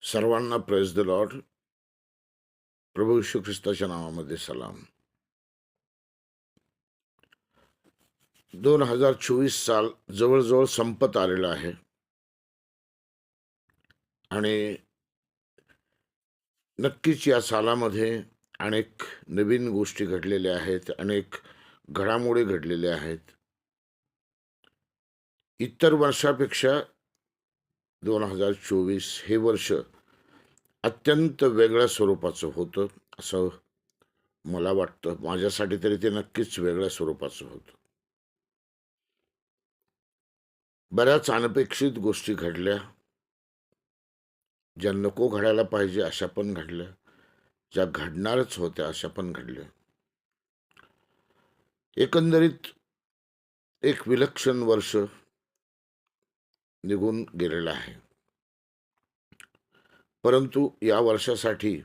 सर्वांना praise the Lord. प्रभू येशू ख्रिस्ताच्या नावामध्ये सलाम. 2024 साल जवळजवळ संपत आलेला आहे आणि नक्कीच या सालामध्ये अनेक नवीन गोष्टी घडलेल्या आहेत, अनेक घडामोडी घडलेल्या आहेत. इतर वर्षापेक्षा 2024 हे वर्ष अत्यंत वेगळ्या स्वरूपाचं होतं असं मला वाटतं. माझ्यासाठी तरी ते नक्कीच वेगळ्या स्वरूपाचं होतं. बऱ्याच अनपेक्षित गोष्टी घडल्या, ज्या नको घडायला पाहिजे अशा पण घडल्या, ज्या घडणारच होत्या अशा पण घडल्या. एकंदरीत एक विलक्षण वर्ष निघून गेलेलं आहे. परंतु या वर्षासाठी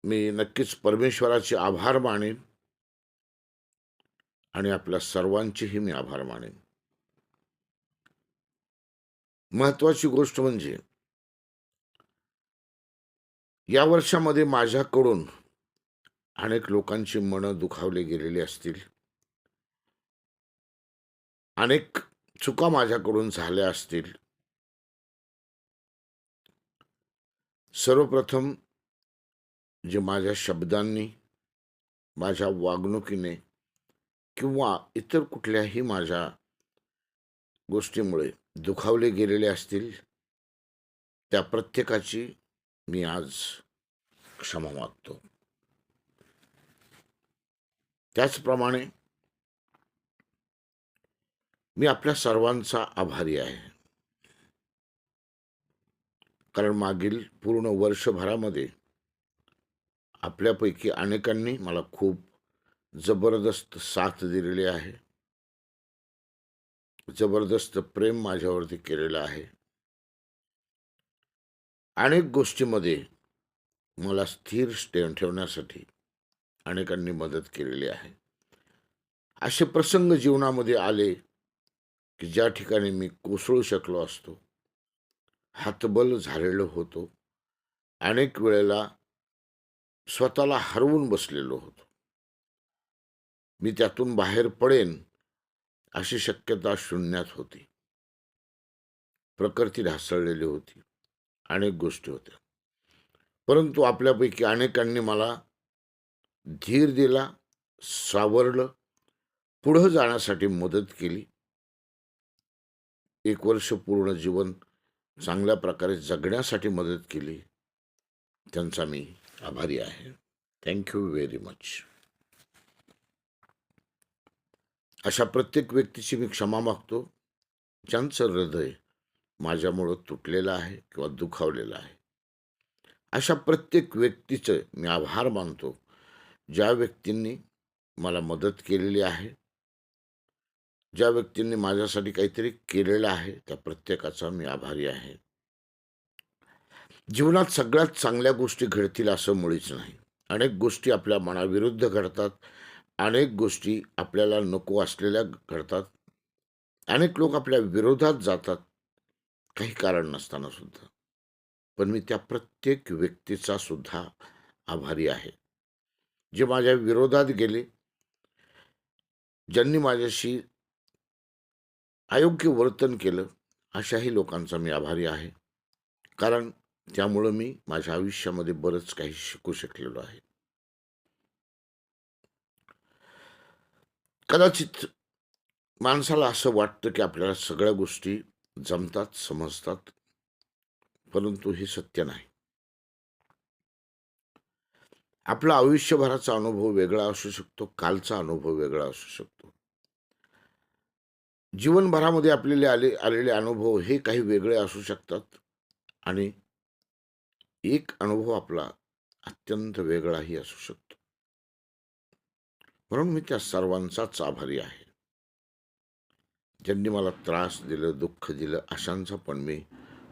मी नक्कीच परमेश्वराचे आभार मानेन आणि आपल्या सर्वांचेही मी आभार मानेन. महत्वाची गोष्ट म्हणजे या वर्षामध्ये माझ्याकडून अनेक लोकांची मनं दुखावली गेलेली असतील. अनेक चुका माझ्याकडून झाल्या असतील. सर्वप्रथम जे माझ्या शब्दांनी, माझ्या वागणुकीने किंवा इतर कुठल्याही माझ्या गोष्टीमुळे दुखावले गेलेले असतील, त्या प्रत्येकाची मी आज क्षमा मागतो. त्याचप्रमाणे मी आपल्या सर्वांचा आभारी आहे. कारण मागील पूर्ण वर्षभरामध्ये आपल्यापैकी अनेकांनी मला खूप जबरदस्त साथ दिलेली आहे. जबरदस्त प्रेम माझ्यावरती केलेलं आहे. अनेक गोष्टीमध्ये मला स्थिर ठेवण्यासाठी अनेकांनी मदत केलेली आहे. असे प्रसंग जीवनामध्ये आले की ज्या ठिकाणी मी कोसळू शकलो असतो, हतबल झालेलो होतो, अनेक वेळेला स्वतःला हरवून बसलेलो होतो. मी त्यातून बाहेर पडेन अशी शक्यता शून्यात होती. प्रकृती ढासळलेली होती. अनेक गोष्टी होत्या. परंतु आपल्यापैकी अनेकांनी मला धीर दिला, सावरलं, पुढे जाण्यासाठी मदत केली. एक वर्ष पूर्ण जीवन चांगल्या प्रकारे जगण्यासाठी मदत केली. त्यांचा मी आभारी आहे. Thank you very much. अशा प्रत्येक व्यक्तीची मी क्षमा मागतो, ज्यांचं हृदय माझ्यामुळं तुटलेलं आहे किंवा दुखावलेलं आहे. अशा प्रत्येक व्यक्तीचं मी आभार मानतो, ज्या व्यक्तींनी मला मदत केलेली आहे, ज्या व्यक्तींनी माझ्यासाठी काहीतरी केलेलं आहे, त्या प्रत्येकाचा मी आभारी आहे. जीवनात सगळ्यात चांगल्या गोष्टी घडतील असं मुळीच नाही. अनेक गोष्टी आपल्या मनाविरुद्ध घडतात. अनेक गोष्टी आपल्याला नको असलेल्या घडतात. अनेक लोक आपल्या विरोधात जातात, काही कारण नसताना सुद्धा. पण मी त्या प्रत्येक व्यक्तीचा सुद्धा आभारी आहे, जे माझ्या विरोधात गेले, ज्यांनी माझ्याशी अयोग्य वर्तन केलं, अशाही लोकांचा मी आभारी आहे. कारण त्यामुळं मी माझ्या आयुष्यामध्ये बरंच काही शिकू शकलेलो आहे. कदाचित माणसाला असं वाटतं की आपल्याला सगळ्या गोष्टी जमतात, समजतात, परंतु हे सत्य नाही. आपला आयुष्यभराचा अनुभव वेगळा असू शकतो, कालचा अनुभव वेगळा असू शकतो. जीवनभरामध्ये आपल्याला आलेले अनुभव हे काही वेगळे असू शकतात आणि एक अनुभव आपला अत्यंत वेगळाही असू शकतो. म्हणून मी त्या सर्वांचाच आभारी आहे. ज्यांनी मला त्रास दिलं, दुःख दिलं, अशांचा पण मी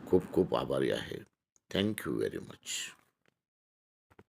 खूप खूप आभारी आहे. Thank you very much.